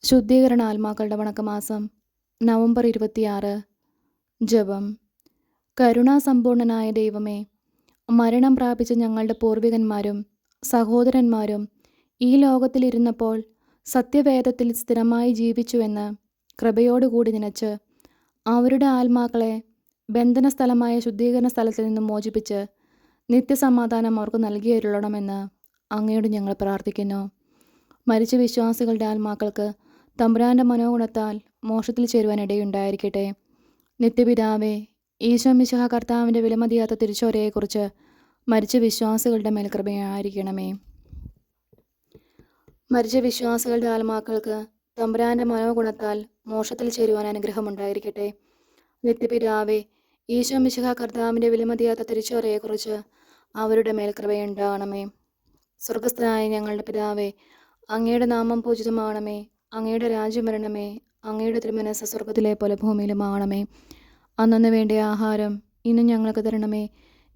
ശുദ്ധീകരണ ആത്മാക്കളുടെ വണക്കമാസം നവംബർ 26. ജപം. കരുണാസമ്പൂർണനായ ദൈവമേ, മരണം പ്രാപിച്ച ഞങ്ങളുടെ പൂർവികന്മാരും സഹോദരന്മാരും ഈ ലോകത്തിലിരുന്നപ്പോൾ സത്യവേദത്തിൽ സ്ഥിരമായി ജീവിച്ചുവെന്ന് കൃപയോടുകൂടി നനച്ച് അവരുടെ ആത്മാക്കളെ ബന്ധനസ്ഥലമായ ശുദ്ധീകരണ സ്ഥലത്തിൽ നിന്നും മോചിപ്പിച്ച് നിത്യസമാധാനം അവർക്ക് നൽകിയരുളണമെന്ന് അങ്ങയോട് ഞങ്ങൾ പ്രാർത്ഥിക്കുന്നു. മരിച്ച വിശ്വാസികളുടെ ആത്മാക്കൾക്ക് തമ്പുരാൻ്റെ മനോഗുണത്താൽ മോക്ഷത്തിൽ ചേരുവാൻ ഇടയുണ്ടായിരിക്കട്ടെ. നിത്യപിതാവേ, ഈശോ മിശിഹ കർത്താവിൻ്റെ വിലമതിയാത്ത തിരിച്ചോരയെക്കുറിച്ച് മരിച്ച വിശ്വാസികളുടെ മേൽ കൃപയായിരിക്കണമേ. മരിച്ച വിശ്വാസികളുടെ ആത്മാക്കൾക്ക് തമ്പുരാൻ്റെ മനോഗുണത്താൽ മോക്ഷത്തിൽ ചേരുവാൻ അനുഗ്രഹമുണ്ടായിരിക്കട്ടെ. നിത്യപിതാവേ, ഈശോ മിശിഹ കർത്താവിൻ്റെ വിലമതിയാത്ത തിരിച്ചോരയെക്കുറിച്ച് അവരുടെ മേൽ കൃപയുണ്ടാകണമേ. സ്വർഗസ്ഥനായ ഞങ്ങളുടെ പിതാവേ, അങ്ങയുടെ നാമം പൂജിതമാകണമേ. അങ്ങയുടെ രാജ്യം വരണമേ. അങ്ങയുടെ തിരുമനസ്സ് സ്വർഗത്തിലെ പോലെ ഭൂമിയിലുമാകണമേ. അന്നന്ന് വേണ്ടിയ ആഹാരം ഇന്നും ഞങ്ങൾക്ക് തരണമേ.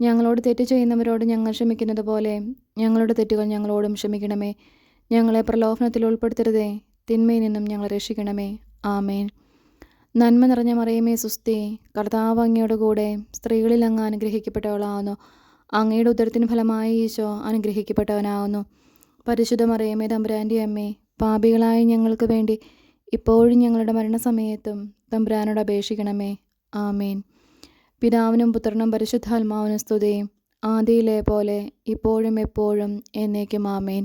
ഞങ്ങളോട് തെറ്റ് ചെയ്യുന്നവരോട് ഞങ്ങൾ ക്ഷമിക്കുന്നത് പോലെ ഞങ്ങളുടെ തെറ്റുകൾ ഞങ്ങളോടും ക്ഷമിക്കണമേ. ഞങ്ങളെ പ്രലോഭനത്തിൽ ഉൾപ്പെടുത്തരുതേ, തിന്മയിൽ നിന്നും ഞങ്ങളെ രക്ഷിക്കണമേ. ആമേൻ. നന്മ നിറഞ്ഞ മറിയമേ സുസ്തി, കർത്താവ് അങ്ങയോട് കൂടെ സ്ത്രീകളിൽ അങ്ങ് അനുഗ്രഹിക്കപ്പെട്ടവളാകുന്നു. അങ്ങയുടെ ഉദരത്തിന് ഫലമായി ഈശോ അനുഗ്രഹിക്കപ്പെട്ടവനാകുന്നു. പരിശുദ്ധ മറിയമേ തമ്പുരാൻ്റെ അമ്മേ, പാപികളായ ഞങ്ങൾക്ക് വേണ്ടി ഇപ്പോഴും ഞങ്ങളുടെ മരണസമയത്തും തമ്പുരാനോട് അപേക്ഷിക്കണമേ. ആമേൻ. പിതാവിനും പുത്രനും പരിശുദ്ധാത്മാവിനും സ്തുതി, ആദിയിലെ പോലെ ഇപ്പോഴും എപ്പോഴും എന്നേക്കും. ആമേൻ.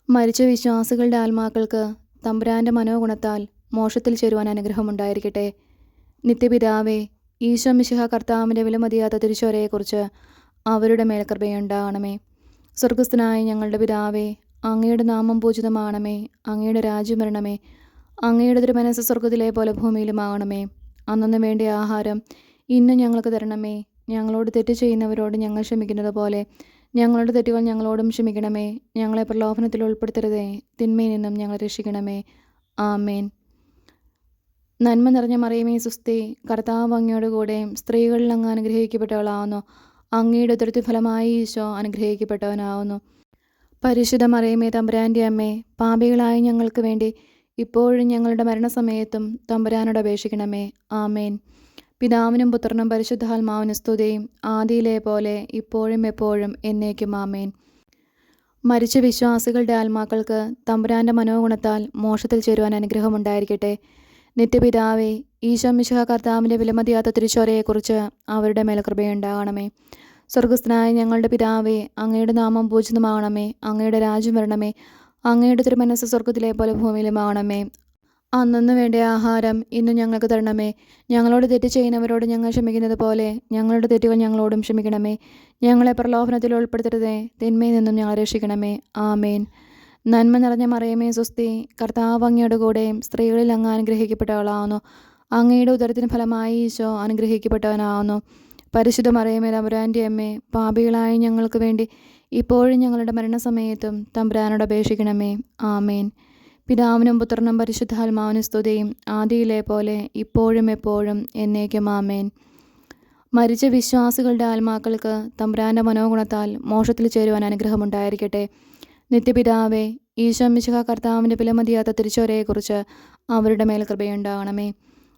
മരിച്ച വിശ്വാസികളുടെ ആത്മാക്കൾക്ക് തമ്പുരാൻ്റെ മനോഗുണത്താൽ മോക്ഷത്തിൽ ചേരുവാൻ അനുഗ്രഹമുണ്ടായിരിക്കട്ടെ. നിത്യപിതാവേ, ഈശോ മിശിഹ കർത്താവിൻ്റെ വിലമതിയാത്ത തിരിച്ചോരയെക്കുറിച്ച് അവരുടെ മേൽ കൃപയുണ്ടാകണമേ. സ്വർഗസ്ഥനായ ഞങ്ങളുടെ പിതാവേ, അങ്ങയുടെ നാമം പൂജിതമാകണമേ. അങ്ങയുടെ രാജ്യം വരണമേ. അങ്ങയുടെ തിരുമനസ്സ് സ്വർഗത്തിലെ പോലെ ഭൂമിയിലുമാകണമേ. അന്നന്ന് വേണ്ടിയ ആഹാരം ഇന്നും ഞങ്ങൾക്ക് തരണമേ. ഞങ്ങളോട് തെറ്റ് ചെയ്യുന്നവരോട് ഞങ്ങൾ ക്ഷമിക്കുന്നത് പോലെ ഞങ്ങളുടെ തെറ്റുകൾ ഞങ്ങളോടും ക്ഷമിക്കണമേ. ഞങ്ങളെ പ്രലോഭനത്തിൽ ഉൾപ്പെടുത്തരുതേ, തിന്മയിൽ നിന്നും ഞങ്ങളെ രക്ഷിക്കണമേ. ആമേൻ. നന്മ നിറഞ്ഞ മറിയമേ സുസ്തി, കർത്താവ് അങ്ങയോട് കൂടെ സ്ത്രീകളിൽ അങ്ങ് അനുഗ്രഹിക്കപ്പെട്ടവളാവുന്നു. അങ്ങയുടെ ഉദരത്തിൻ ഫലമായി ഈശോ അനുഗ്രഹിക്കപ്പെട്ടവനാവുന്നു. പരിശുദ്ധ മറിയമേ തമ്പുരാൻ്റെ അമ്മേ, പാപികളായ ഞങ്ങൾക്ക് വേണ്ടി ഇപ്പോഴും ഞങ്ങളുടെ മരണസമയത്തും തമ്പുരാനോട് അപേക്ഷിക്കണമേ. ആമേൻ. പിതാവിനും പുത്രനും പരിശുദ്ധാത്മാവിനും സ്തുതി, ആദിയിലെ പോലെ ഇപ്പോഴും എപ്പോഴും എന്നേക്കും. ആമേൻ. മരിച്ച വിശ്വാസികളുടെ ആത്മാക്കൾക്ക് തമ്പുരാൻ്റെ മനോഗുണത്താൽ മോക്ഷത്തിൽ ചേരുവാൻ അനുഗ്രഹമുണ്ടായിരിക്കട്ടെ. നിത്യപിതാവേ, ഈശോ മിശിഹ കർത്താവിൻ്റെ വിലമതിയാത്ത തിരിച്ചോരയെക്കുറിച്ച് അവരുടെ മേൽ കൃപയുണ്ടാകണമേ. സ്വർഗസ്ഥനായ ഞങ്ങളുടെ പിതാവേ, അങ്ങയുടെ നാമം പൂജിതമാകണമേ. അങ്ങയുടെ രാജ്യം വരണമേ. അങ്ങയുടെ തിരുമനസ്സ് സ്വർഗത്തിലെ പോലെ ഭൂമിയിലുമാകണമേ. അന്നന്ന് വേണ്ടിയ ആഹാരം ഇന്നും ഞങ്ങൾക്ക് തരണമേ. ഞങ്ങളോട് തെറ്റ് ചെയ്യുന്നവരോട് ഞങ്ങൾ ക്ഷമിക്കുന്നത് പോലെ ഞങ്ങളുടെ തെറ്റുകൾ ഞങ്ങളോടും ക്ഷമിക്കണമേ. ഞങ്ങളെ പ്രലോഭനത്തിൽ ഉൾപ്പെടുത്തരുതേ, തിന്മയിൽ നിന്നും ഞങ്ങളെ രക്ഷിക്കണമേ. ആമേൻ. നന്മ നിറഞ്ഞ മറിയമേ സുസ്തി, കർത്താവ് അങ്ങയോട് കൂടെ സ്ത്രീകളിൽ അങ്ങ് അനുഗ്രഹിക്കപ്പെട്ടവളാവുന്നു. അങ്ങയുടെ ഉദരത്തിന് ഫലമായി ഈശോ അനുഗ്രഹിക്കപ്പെട്ടവനാവുന്നു. പരിശുദ്ധ മറിയമേ തമ്പുരാൻ്റെ അമ്മേ, പാപികളായ ഞങ്ങൾക്ക് വേണ്ടി ഇപ്പോഴും ഞങ്ങളുടെ മരണസമയത്തും തമ്പുരാനോട് അപേക്ഷിക്കണമേ. ആമേൻ. പിതാവിനും പുത്രനും പരിശുദ്ധാത്മാവിനും സ്തുതിയും, ആദിയിലെ പോലെ ഇപ്പോഴും എപ്പോഴും എന്നേക്കും. ആമേൻ. മരിച്ച വിശ്വാസികളുടെ ആത്മാക്കൾക്ക് തമ്പുരാൻ്റെ മനോഗുണത്താൽ മോക്ഷത്തിൽ ചേരുവാൻ അനുഗ്രഹമുണ്ടായിരിക്കട്ടെ. നിത്യപിതാവേ, ഈശോ മിശിഹ കർത്താവിൻ്റെ വിലമതിയാത്ത തിരിച്ചോരയെക്കുറിച്ച് അവരുടെ മേൽ കൃപയുണ്ടാകണമേ.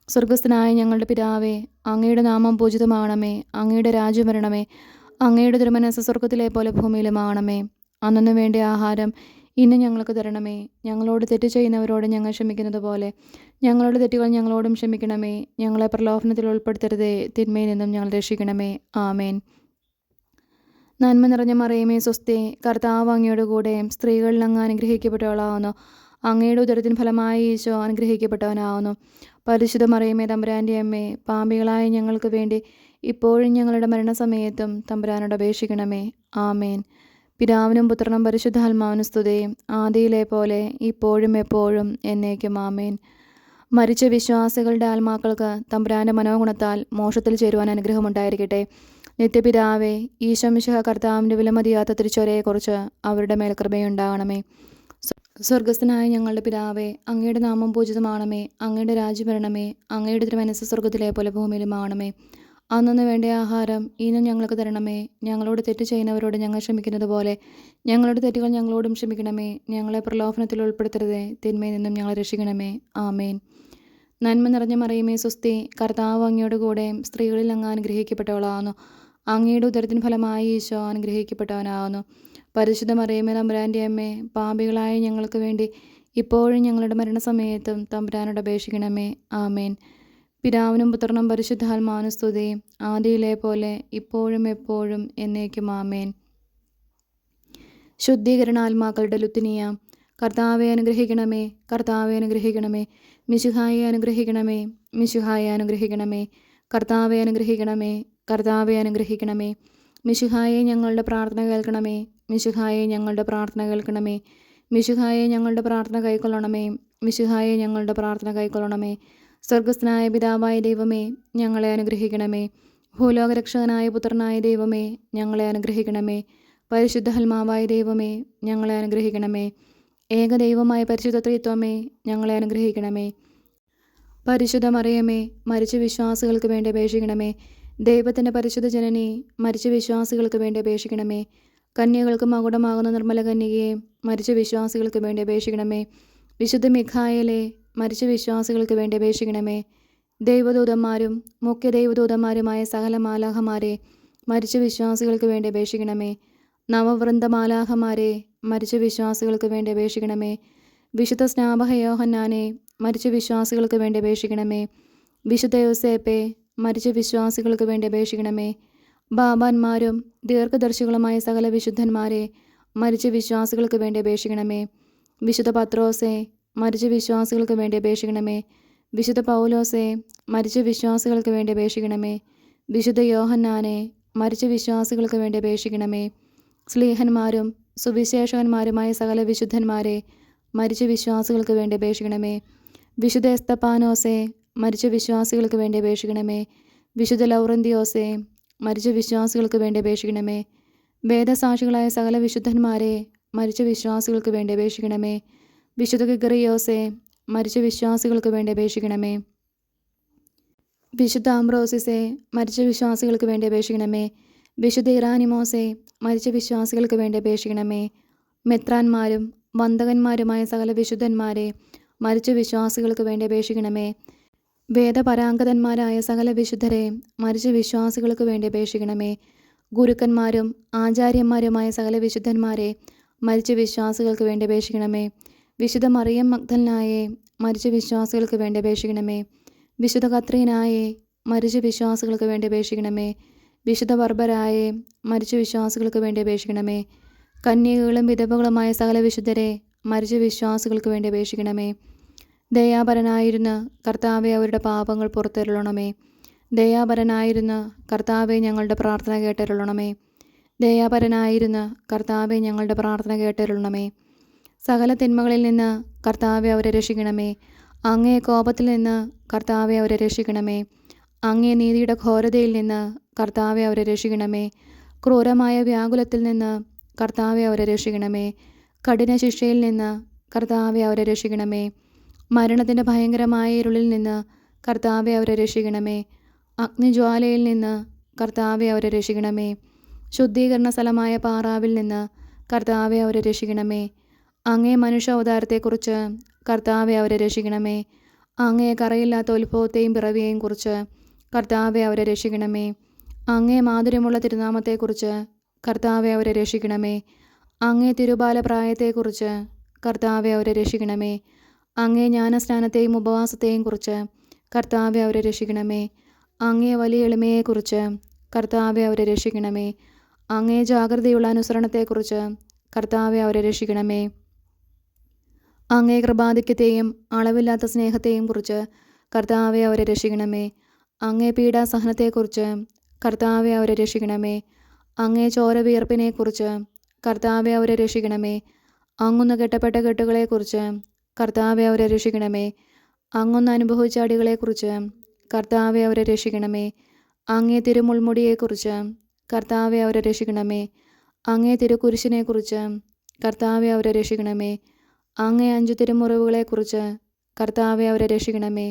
സ്വർഗസ്ഥനായ ഞങ്ങളുടെ പിതാവേ, അങ്ങയുടെ നാമം പൂജിതമാകണമേ. അങ്ങയുടെ രാജ്യം വരണമേ. അങ്ങയുടെ തിരുമനസ്സ് സ്വർഗത്തിലെ പോലെ ഭൂമിയിലുമാകണമേ. അന്നന്ന് വേണ്ടിയ ആഹാരം ഇന്നും ഞങ്ങൾക്ക് തരണമേ. ഞങ്ങളോട് തെറ്റ് ചെയ്യുന്നവരോട് ഞങ്ങൾ ക്ഷമിക്കുന്നത് പോലെ ഞങ്ങളുടെ തെറ്റുകൾ ഞങ്ങളോടും ക്ഷമിക്കണമേ. ഞങ്ങളെ പ്രലോഭനത്തിൽ ഉൾപ്പെടുത്തരുതേ, തിന്മയിൽ നിന്നും ഞങ്ങൾ രക്ഷിക്കണമേ. ആമേൻ. നന്മ നിറഞ്ഞ മറിയമേ സ്വസ്തി, കർത്താവ് അങ്ങയോട് കൂടെ സ്ത്രീകളിൽ അങ്ങ് അനുഗ്രഹിക്കപ്പെട്ടവളാവുന്നു. അങ്ങയുടെ ഉദരത്തിന് ഫലമായി ഈശോ അനുഗ്രഹിക്കപ്പെട്ടവനാവുന്നു. പരിശുദ്ധ മറിയമേ തമ്പുരാൻ്റെ അമ്മേ, പാപികളായ ഞങ്ങൾക്ക് വേണ്ടി ഇപ്പോഴും ഞങ്ങളുടെ മരണസമയത്തും തമ്പുരാനോട് അപേക്ഷിക്കണമേ. ആമേൻ. പിതാവിനും പുത്രനും പരിശുദ്ധാത്മാവിനും സ്തുതി, ആദിയിലെ പോലെ ഇപ്പോഴും എപ്പോഴും എന്നേക്കും. ആമേൻ. മരിച്ച വിശ്വാസികളുടെ ആത്മാക്കൾക്ക് തമ്പുരാൻ്റെ മനോഗുണത്താൽ മോക്ഷത്തിൽ ചേരുവാൻ അനുഗ്രഹമുണ്ടായിരിക്കട്ടെ. നിത്യപിതാവേ, ഈശോ മിശിഹ കർത്താവിൻ്റെ വിലമതിയാത്ത തിരിച്ചോരയെക്കുറിച്ച് അവരുടെ മേൽ കൃപയുണ്ടാകണമേ. സ്വർഗസ്ഥനായ ഞങ്ങളുടെ പിതാവേ, അങ്ങയുടെ നാമം പൂജിതമാകണമേ. അങ്ങയുടെ രാജ്യം വരണമേ. അങ്ങയുടെ തിരുമനസ്സ് സ്വർഗത്തിലെ പോലെ ഭൂമിയിലുമാകണമേ. അന്നു വേണ്ട ആഹാരം ഇന്നും ഞങ്ങൾക്ക് തരണമേ. ഞങ്ങളോട് തെറ്റ് ചെയ്യുന്നവരോട് ഞങ്ങൾ ക്ഷമിക്കുന്നത് പോലെ ഞങ്ങളുടെ തെറ്റുകൾ ഞങ്ങളോടും ക്ഷമിക്കണമേ. ഞങ്ങളെ പ്രലോഭനത്തിൽ ഉൾപ്പെടുത്തരുതേ, തിന്മയിൽ നിന്നും ഞങ്ങളെ രക്ഷിക്കണമേ. ആമേൻ. നന്മ നിറഞ്ഞ മറിയമേ സ്വസ്തി, കർത്താവ് അങ്ങയോട് കൂടെ സ്ത്രീകളിൽ അങ്ങ് അനുഗ്രഹിക്കപ്പെട്ടവളാകുന്നു. അങ്ങയുടെ ഉദരത്തിൻ ഫലമായി ഈശോ അനുഗ്രഹിക്കപ്പെട്ടവനാകുന്നു. പരിശുദ്ധ മറിയമേ തമ്പുരാൻ്റെ അമ്മേ, പാപികളായ ഞങ്ങൾക്ക് വേണ്ടി ഇപ്പോഴും ഞങ്ങളുടെ മരണസമയത്തും തമ്പുരാനോട് അപേക്ഷിക്കണമേ. ആമേൻ. പിതാവിനും പുത്രനും പരിശുദ്ധാത്മാവിനും സ്തുതി, ആദിയിലെ പോലെ ഇപ്പോഴും എപ്പോഴും എന്നേക്കും. ആമേൻ. ശുദ്ധീകരണാത്മാക്കളുടെ ലുത്തിനിയ. കർത്താവെ അനുഗ്രഹിക്കണമേ, കർത്താവെ അനുഗ്രഹിക്കണമേ. മിശിഹായെ അനുഗ്രഹിക്കണമേ, മിശിഹായെ അനുഗ്രഹിക്കണമേ. കർത്താവെ അനുഗ്രഹിക്കണമേ, കർത്താവെ അനുഗ്രഹിക്കണമേ. മിശിഹായെ ഞങ്ങളുടെ പ്രാർത്ഥന കേൾക്കണമേ, മിശിഹായെ ഞങ്ങളുടെ പ്രാർത്ഥന കേൾക്കണമേ. മിശിഹായെ ഞങ്ങളുടെ പ്രാർത്ഥന കൈക്കൊള്ളണമേ, മിശിഹായെ ഞങ്ങളുടെ പ്രാർത്ഥന കൈക്കൊള്ളണമേ. സ്വർഗസ്ഥനായ പിതാവായ ദൈവമേ, ഞങ്ങളെ അനുഗ്രഹിക്കണമേ. ഭൂലോകരക്ഷകനായ പുത്രനായ ദൈവമേ, ഞങ്ങളെ അനുഗ്രഹിക്കണമേ. പരിശുദ്ധാത്മാവായ ദൈവമേ, ഞങ്ങളെ അനുഗ്രഹിക്കണമേ. ഏകദൈവമായ പരിശുദ്ധ ത്രിത്വമേ, ഞങ്ങളെ അനുഗ്രഹിക്കണമേ. പരിശുദ്ധ മറിയമേ, മരിച്ച വിശ്വാസികൾക്ക് വേണ്ടി അപേക്ഷിക്കണമേ. ദൈവത്തിൻ്റെ പരിശുദ്ധ ജനനി, മരിച്ച വിശ്വാസികൾക്ക് വേണ്ടി അപേക്ഷിക്കണമേ. കന്യകൾക്ക് മകുടമാകുന്ന നിർമ്മല കന്യകയെ, മരിച്ച വിശ്വാസികൾക്ക് വേണ്ടി അപേക്ഷിക്കണമേ. വിശുദ്ധ മിഖായേലേ, മരിച്ച വിശ്വാസികൾക്ക് വേണ്ടി അപേക്ഷിക്കണമേ. ദൈവദൂതന്മാരും മുഖ്യ ദൈവദൂതന്മാരുമായ സകല മാലാഖമാരെ, മരിച്ച വിശ്വാസികൾക്ക് വേണ്ടി അപേക്ഷിക്കണമേ. നവവൃന്ദ മാലാഖമാരെ, മരിച്ച വിശ്വാസികൾക്ക് വേണ്ടി അപേക്ഷിക്കണമേ. വിശുദ്ധ സ്നാപക യോഹന്നാനെ, മരിച്ച വിശ്വാസികൾക്ക് വേണ്ടി അപേക്ഷിക്കണമേ. വിശുദ്ധ യോസേപ്പെ, മരിച്ച വിശ്വാസികൾക്ക് വേണ്ടി അപേക്ഷിക്കണമേ. ബാബാന്മാരും ദീർഘദർശികളുമായ സകല വിശുദ്ധന്മാരെ, മരിച്ച വിശ്വാസികൾക്ക് വേണ്ടി അപേക്ഷിക്കണമേ. വിശുദ്ധ പത്രോസെ, മരിച്ച വിശ്വാസികൾക്ക് വേണ്ടി അപേക്ഷിക്കണമേ. വിശുദ്ധ പൗലോസെ, മരിച്ച വിശ്വാസികൾക്ക് വേണ്ടി അപേക്ഷിക്കണമേ. വിശുദ്ധ യോഹന്നാനെ, മരിച്ച വിശ്വാസികൾക്ക് വേണ്ടി അപേക്ഷിക്കണമേ. സ്ലീഹന്മാരും സുവിശേഷകന്മാരുമായ സകല വിശുദ്ധന്മാരെ, മരിച്ച വിശ്വാസികൾക്ക് വേണ്ടി അപേക്ഷിക്കണമേ. വിശുദ്ധ എസ്തപ്പാനോസെ, മരിച്ച വിശ്വാസികൾക്ക് വേണ്ടി അപേക്ഷിക്കണമേ. വിശുദ്ധ ലൗറന്തിയോസെ, മരിച്ച വിശ്വാസികൾക്ക് വേണ്ടി അപേക്ഷിക്കണമേ. വേദസാക്ഷികളായ സകല വിശുദ്ധന്മാരെ, മരിച്ച വിശ്വാസികൾക്ക് വേണ്ടി അപേക്ഷിക്കണമേ. വിശുദ്ധ ഗ്രിഗറിയോസെ, മരിച്ച വിശ്വാസികൾക്ക് വേണ്ടി അപേക്ഷിക്കണമേ. വിശുദ്ധ അംബ്രോസിസെ, മരിച്ച വിശ്വാസികൾക്ക് വേണ്ടി അപേക്ഷിക്കണമേ. വിശുദ്ധ ഇറാനിമോസെ, മരിച്ച വിശ്വാസികൾക്ക് വേണ്ടി അപേക്ഷിക്കണമേ. മെത്രാന്മാരും വന്ദകന്മാരുമായ സകല വിശുദ്ധന്മാരെ, മരിച്ച വിശ്വാസികൾക്ക് വേണ്ടി അപേക്ഷിക്കണമേ. വേദപരാംഗതന്മാരായ സകല വിശുദ്ധരെ, മരിച്ച വിശ്വാസികൾക്ക് വേണ്ടി അപേക്ഷിക്കണമേ. ഗുരുക്കന്മാരും ആചാര്യന്മാരുമായ സകല വിശുദ്ധന്മാരെ, മരിച്ച വിശ്വാസികൾക്ക് വേണ്ടി അപേക്ഷിക്കണമേ. വിശുദ്ധ മറിയം മഗ്ദലനായെ, മരിച്ച വിശ്വാസികൾക്ക് വേണ്ടി അപേക്ഷിക്കണമേ. വിശുദ്ധ കത്രീനായെ, മരിച്ച വിശ്വാസികൾക്ക് വേണ്ടി അപേക്ഷിക്കണമേ. വിശുദ്ധ ബർബരായെ, മരിച്ച വിശ്വാസികൾക്ക് വേണ്ടി അപേക്ഷിക്കണമേ. കന്യകകളും വിധവകളുമായ സകല വിശുദ്ധരെ, മരിച്ച വിശ്വാസികൾക്ക് വേണ്ടി അപേക്ഷിക്കണമേ. ദയാപരനായിരുന്ന കർത്താവെ, അവരുടെ പാപങ്ങൾ പുറത്തരുളണമേ. ദയാപരനായിരുന്ന കർത്താവെ, ഞങ്ങളുടെ പ്രാർത്ഥന കേട്ടരുളണമേ. ദയാപരനായിരുന്ന കർത്താവെ, ഞങ്ങളുടെ പ്രാർത്ഥന കേട്ടരുളണമേ. സകല തിന്മകളിൽ നിന്ന് കർത്താവെ അവരെ രക്ഷിക്കണമേ. അങ്ങേ കോപത്തിൽ നിന്ന് കർത്താവെ അവരെ രക്ഷിക്കണമേ. അങ്ങേ നീതിയുടെ ഘോരതയിൽ നിന്ന് കർത്താവെ അവരെ രക്ഷിക്കണമേ. ക്രൂരമായ വ്യാകുലത്തിൽ നിന്ന് കർത്താവെ അവരെ രക്ഷിക്കണമേ. കഠിന ശിക്ഷയിൽ നിന്ന് കർത്താവെ അവരെ രക്ഷിക്കണമേ. മരണത്തിൻ്റെ ഭയങ്കരമായ ഇരുളിൽ നിന്ന് കർത്താവെ അവരെ രക്ഷിക്കണമേ. അഗ്നിജ്വാലയിൽ നിന്ന് കർത്താവെ അവരെ രക്ഷിക്കണമേ. ശുദ്ധീകരണ സ്ഥലമായ പാറാവിൽ നിന്ന് കർത്താവെ അവരെ രക്ഷിക്കണമേ. അങ്ങേ മനുഷ്യ അവതാരത്തെക്കുറിച്ച് കർത്താവെ അവരെ രക്ഷിക്കണമേ. അങ്ങേ കറയില്ലാത്ത ഉത്ഭവത്തെയും പിറവിയെയും കുറിച്ച് കർത്താവെ അവരെ രക്ഷിക്കണമേ. അങ്ങേ മാധുര്യമുള്ള തിരുനാമത്തെക്കുറിച്ച് കർത്താവെ അവരെ രക്ഷിക്കണമേ. അങ്ങേ തിരുബാല പ്രായത്തെക്കുറിച്ച് കർത്താവെ അവരെ രക്ഷിക്കണമേ. അങ്ങേ ജ്ഞാനസ്നാനത്തെയും ഉപവാസത്തെയും കുറിച്ച് കർത്താവെ അവരെ രക്ഷിക്കണമേ. അങ്ങേ വലിയ എളിമയെക്കുറിച്ച് കർത്താവെ അവരെ രക്ഷിക്കണമേ. അങ്ങേ ജാഗ്രതയുള്ള അനുസരണത്തെക്കുറിച്ച് കർത്താവെ അവരെ രക്ഷിക്കണമേ. അങ്ങേ കൃപാധിക്യത്തെയും അളവില്ലാത്ത സ്നേഹത്തെയും കുറിച്ച് കർത്താവെ അവരെ രക്ഷിക്കണമേ. അങ്ങേ പീഡാസഹനത്തെക്കുറിച്ച് കർത്താവെ അവരെ രക്ഷിക്കണമേ. അങ്ങേ ചോരവിയർപ്പിനെക്കുറിച്ച് കർത്താവെ അവരെ രക്ഷിക്കണമേ. അങ്ങൊന്ന് കെട്ടപ്പെട്ട കെട്ടുകളെക്കുറിച്ച് കർത്താവെ അവരെ രക്ഷിക്കണമേ. അങ്ങൊന്ന് അനുഭവിച്ച അടികളെക്കുറിച്ച് കർത്താവെ അവരെ രക്ഷിക്കണമേ. അങ്ങേ തിരുമുൾമുടിയെക്കുറിച്ച് കർത്താവെ അവരെ രക്ഷിക്കണമേ. അങ്ങേ തിരുക്കുരിശിനെക്കുറിച്ച് കർത്താവെ അവരെ രക്ഷിക്കണമേ. അങ്ങേ 5 തിരുമുറിവുകളെക്കുറിച്ച് കർത്താവെ അവരെ രക്ഷിക്കണമേ.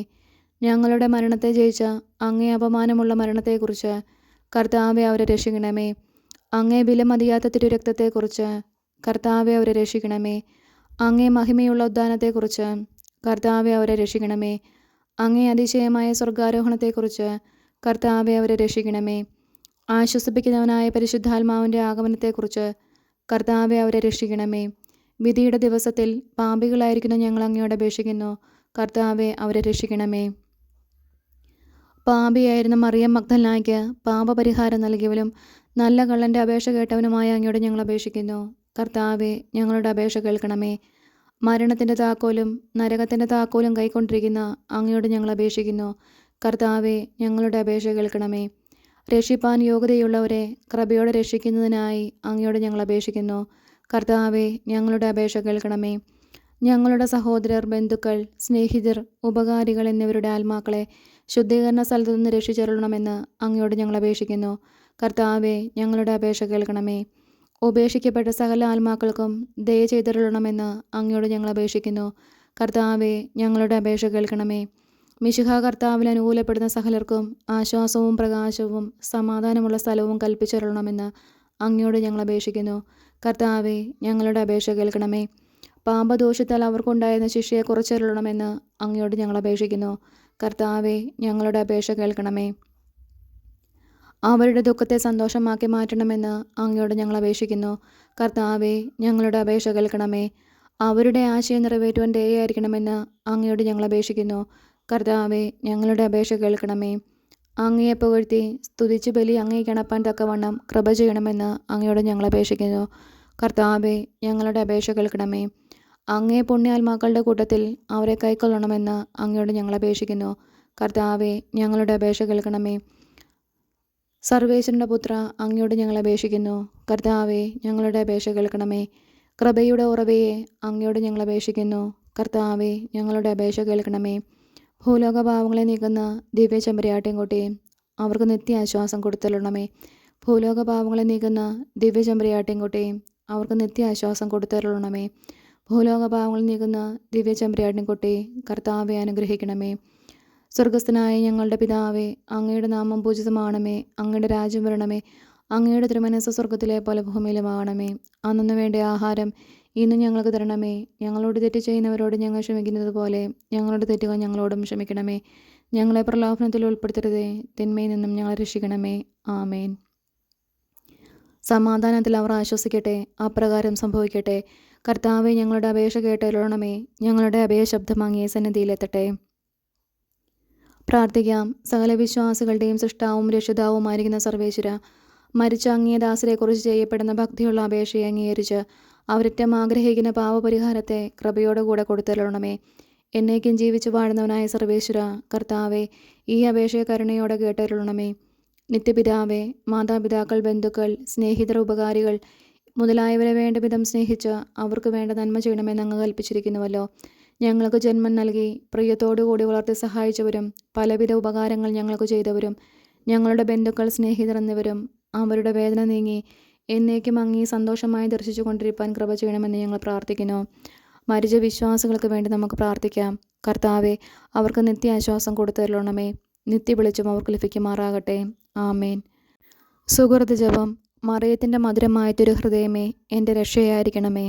ഞങ്ങളുടെ മരണത്തെ ജയിച്ച അങ്ങേ അപമാനമുള്ള മരണത്തെക്കുറിച്ച് കർത്താവെ അവരെ രക്ഷിക്കണമേ. അങ്ങേ വിലമതിയാത്ത തിരുരക്തത്തെക്കുറിച്ച് കർത്താവെ അവരെ രക്ഷിക്കണമേ. അങ്ങേ മഹിമയുള്ള ഉദ്ധാനത്തെക്കുറിച്ച് കർത്താവെ അവരെ രക്ഷിക്കണമേ. അങ്ങേ അതിശയമായ സ്വർഗാരോഹണത്തെക്കുറിച്ച് കർത്താവെ അവരെ രക്ഷിക്കണമേ. ആശ്വസിപ്പിക്കുന്നവനായ പരിശുദ്ധാത്മാവിൻ്റെ ആഗമനത്തെക്കുറിച്ച് കർത്താവെ അവരെ രക്ഷിക്കണമേ. വിധിയുടെ ദിവസത്തിൽ പാപികളായിരിക്കുന്ന ഞങ്ങൾ അങ്ങയോട് അപേക്ഷിക്കുന്നു. കർത്താവെ അവരെ രക്ഷിക്കണമേ. പാപിയായിരുന്ന മറിയം മഗ്ദലനായ്ക്ക് പാപപരിഹാരം നൽകിയവനും നല്ല കള്ളൻ്റെ അപേക്ഷ കേട്ടവനുമായ അങ്ങയോട് ഞങ്ങൾ അപേക്ഷിക്കുന്നു. കർത്താവെ ഞങ്ങളുടെ അപേക്ഷ കേൾക്കണമേ. മരണത്തിൻ്റെ താക്കോലും നരകത്തിൻ്റെ താക്കോലും കൈക്കൊണ്ടിരിക്കുന്ന അങ്ങയോട് ഞങ്ങൾ അപേക്ഷിക്കുന്നു. കർത്താവെ ഞങ്ങളുടെ അപേക്ഷ കേൾക്കണമേ. രക്ഷിപ്പാൻ യോഗ്യതയുള്ളവരെ കൃപയോടെ രക്ഷിക്കുന്നതിനായി അങ്ങയോട് ഞങ്ങൾ അപേക്ഷിക്കുന്നു. കർത്താവെ ഞങ്ങളുടെ അപേക്ഷ കേൾക്കണമേ. ഞങ്ങളുടെ സഹോദരർ, ബന്ധുക്കൾ, സ്നേഹിതർ, ഉപകാരികൾ എന്നിവരുടെ ആത്മാക്കളെ ശുദ്ധീകരണ സ്ഥലത്തു നിന്ന് രക്ഷിച്ചരുളണമെന്ന് അങ്ങയോട് ഞങ്ങൾ അപേക്ഷിക്കുന്നു. കർത്താവെ ഞങ്ങളുടെ അപേക്ഷ കേൾക്കണമേ. ഉപേക്ഷിക്കപ്പെട്ട സകല ആത്മാക്കൾക്കും ദയ ചെയ്തരുളണമെന്ന് അങ്ങയോട് ഞങ്ങൾ അപേക്ഷിക്കുന്നു. കർത്താവെ ഞങ്ങളുടെ അപേക്ഷ കേൾക്കണമേ. മിശിഹാ കർത്താവിൽ അനുകൂലപ്പെടുന്ന സകലർക്കും ആശ്വാസവും പ്രകാശവും സമാധാനമുള്ള സ്ഥലവും കൽപ്പിച്ചരുളണമെന്ന് അങ്ങയോട് ഞങ്ങൾ അപേക്ഷിക്കുന്നു. കർത്താവെ ഞങ്ങളുടെ അപേക്ഷ കേൾക്കണമേ. പാപദോഷത്താൽ അവർക്കുണ്ടായിരുന്ന ശിക്ഷയെ കുറച്ചരുളണമെന്ന് അങ്ങയോട് ഞങ്ങൾ അപേക്ഷിക്കുന്നു. കർത്താവെ ഞങ്ങളുടെ അപേക്ഷ കേൾക്കണമേ. അവരുടെ ദുഃഖത്തെ സന്തോഷമാക്കി മാറ്റണമെന്ന് അങ്ങയോട് ഞങ്ങൾ അപേക്ഷിക്കുന്നു. കർത്താവെ ഞങ്ങളുടെ അപേക്ഷ കേൾക്കണമേ. അവരുടെ ആശയം നിറവേറ്റുവാൻ ദയയായിരിക്കണമെന്ന് അങ്ങയോട് ഞങ്ങൾ അപേക്ഷിക്കുന്നു. കർത്താവെ ഞങ്ങളുടെ അപേക്ഷ കേൾക്കണമേ. അങ്ങയെ പുകഴ്ത്തി സ്തുതിച്ച് ബലി അങ്ങേക്ക് അണപ്പാൻ തക്കവണ്ണം കൃപ ചെയ്യണമെന്ന് അങ്ങയോട് ഞങ്ങൾ അപേക്ഷിക്കുന്നു. കർത്താവെ ഞങ്ങളുടെ അപേക്ഷ കേൾക്കണമേ. അങ്ങേ പുണ്യാത്മാക്കളുടെ കൂട്ടത്തിൽ അവരെ കൈക്കൊള്ളണമെന്ന് അങ്ങയോട് ഞങ്ങൾ അപേക്ഷിക്കുന്നു. കർത്താവെ ഞങ്ങളുടെ അപേക്ഷ കേൾക്കണമേ. സർവേശ്വരൻ്റെ പുത്ര അങ്ങയോട് ഞങ്ങൾ അപേക്ഷിക്കുന്നു. കർത്താവെ ഞങ്ങളുടെ അപേക്ഷ കേൾക്കണമേ. കൃപയുടെ ഉറവയെ അങ്ങയോട് ഞങ്ങൾ അപേക്ഷിക്കുന്നു. കർത്താവെ ഞങ്ങളുടെ അപേക്ഷ കേൾക്കണമേ. ഭൂലോക പാവങ്ങളെ നീക്കുന്ന ദിവ്യ ചെമ്പരിയാട്ടിൻകുട്ടിയും അവർക്ക് നിത്യ ആശ്വാസം കൊടുത്തരുളണമേ. ഭൂലോക പാവങ്ങളെ നീക്കുന്ന ദിവ്യ ചെമ്പരിയാട്ടിൻകുട്ടിയും അവർക്ക് നിത്യ ആശ്വാസം കൊടുത്തരുളണമേ. ഭൂലോക പാവങ്ങൾ നീക്കുന്ന ദിവ്യ ചെമ്പരിയാട്ടിൻകുട്ടി കർത്താവെ അനുഗ്രഹിക്കണമേ. സ്വർഗസ്ഥനായ ഞങ്ങളുടെ പിതാവേ, അങ്ങയുടെ നാമം പൂജിതമാണമേ. അങ്ങയുടെ രാജ്യം വരണമേ. അങ്ങയുടെ തിരുമനസ്സ് സ്വർഗത്തിലെ പോലെ ഭൂമിയിലുമാകണമേ. അന്നു വേണ്ട ആഹാരം ഇന്ന് ഞങ്ങൾക്ക് തരണമേ. ഞങ്ങളോട് തെറ്റ് ചെയ്യുന്നവരോട് ഞങ്ങൾ ക്ഷമിക്കുന്നത് പോലെ ഞങ്ങളുടെ തെറ്റുകൾ ഞങ്ങളോടും ക്ഷമിക്കണമേ. ഞങ്ങളെ പ്രലോഭനത്തിൽ ഉൾപ്പെടുത്തരുതേ, തിന്മയിൽ നിന്നും ഞങ്ങളെ രക്ഷിക്കണമേ. ആമേൻ. സമാധാനത്തിൽ അവർ ആശ്വസിക്കട്ടെ, അപ്രകാരം സംഭവിക്കട്ടെ. കർത്താവെ ഞങ്ങളുടെ അപേക്ഷ കേട്ടരുളണമേ. ഞങ്ങളുടെ അഭയശബ്ദം അങ്ങേ സന്നിധിയിലെത്തട്ടെ. പ്രാർത്ഥിക്കാം. സകല വിശ്വാസികളുടെയും സൃഷ്ടാവും രക്ഷിതാവുമായിരിക്കുന്ന സർവേശ്വര, മരിച്ച അങ്ങേ ദാസരെക്കുറിച്ച് ചെയ്യപ്പെടുന്ന ഭക്തിയുള്ള അപേക്ഷയെ അംഗീകരിച്ച് അവരറ്റം ആഗ്രഹിക്കുന്ന പാപപരിഹാരത്തെ കൃപയോടെ കൂടെ കൊടുത്തരുളണമേ. എന്നേക്കും ജീവിച്ചു വാഴുന്നവനായ സർവേശ്വര, കർത്താവെ ഈ അപേക്ഷയെ കരുണയോടെ കേട്ടരുളണമേ. നിത്യപിതാവേ, മാതാപിതാക്കൾ, ബന്ധുക്കൾ, സ്നേഹിതർ, ഉപകാരികൾ മുതലായവരെ വേണ്ട വിധം സ്നേഹിച്ച് അവർക്ക് വേണ്ട നന്മ ചെയ്യണമെന്ന് അങ്ങ് കൽപ്പിച്ചിരിക്കുന്നുവല്ലോ. ഞങ്ങൾക്ക് ജന്മം നൽകി പ്രിയത്തോടുകൂടി വളർത്തി സഹായിച്ചവരും പലവിധ ഉപകാരങ്ങൾ ഞങ്ങൾക്ക് ചെയ്തവരും ഞങ്ങളുടെ ബന്ധുക്കൾ, സ്നേഹിതർ എന്നിവരും അവരുടെ വേദന നീങ്ങി എന്നേക്കും അങ്ങേ സന്തോഷമായി ദർശിച്ചു കൊണ്ടിരിക്കാൻ കൃപ ചെയ്യണമെന്ന് ഞങ്ങൾ പ്രാർത്ഥിക്കുന്നു. മരിച്ച വിശ്വാസികൾക്ക് വേണ്ടി നമുക്ക് പ്രാർത്ഥിക്കാം. കർത്താവെ അവർക്ക് നിത്യാശ്വാസം കൊടുത്തരുളണമേ. നിത്യ വെളിച്ചം അവർക്ക് ലഭിക്കുമാറാകട്ടെ. ആമേൻ. സുഹൃത്ത് ജപം. മറിയത്തിൻ്റെ മധുരമായ തിരുഹൃദയമേ, എൻ്റെ രക്ഷയായിരിക്കണമേ.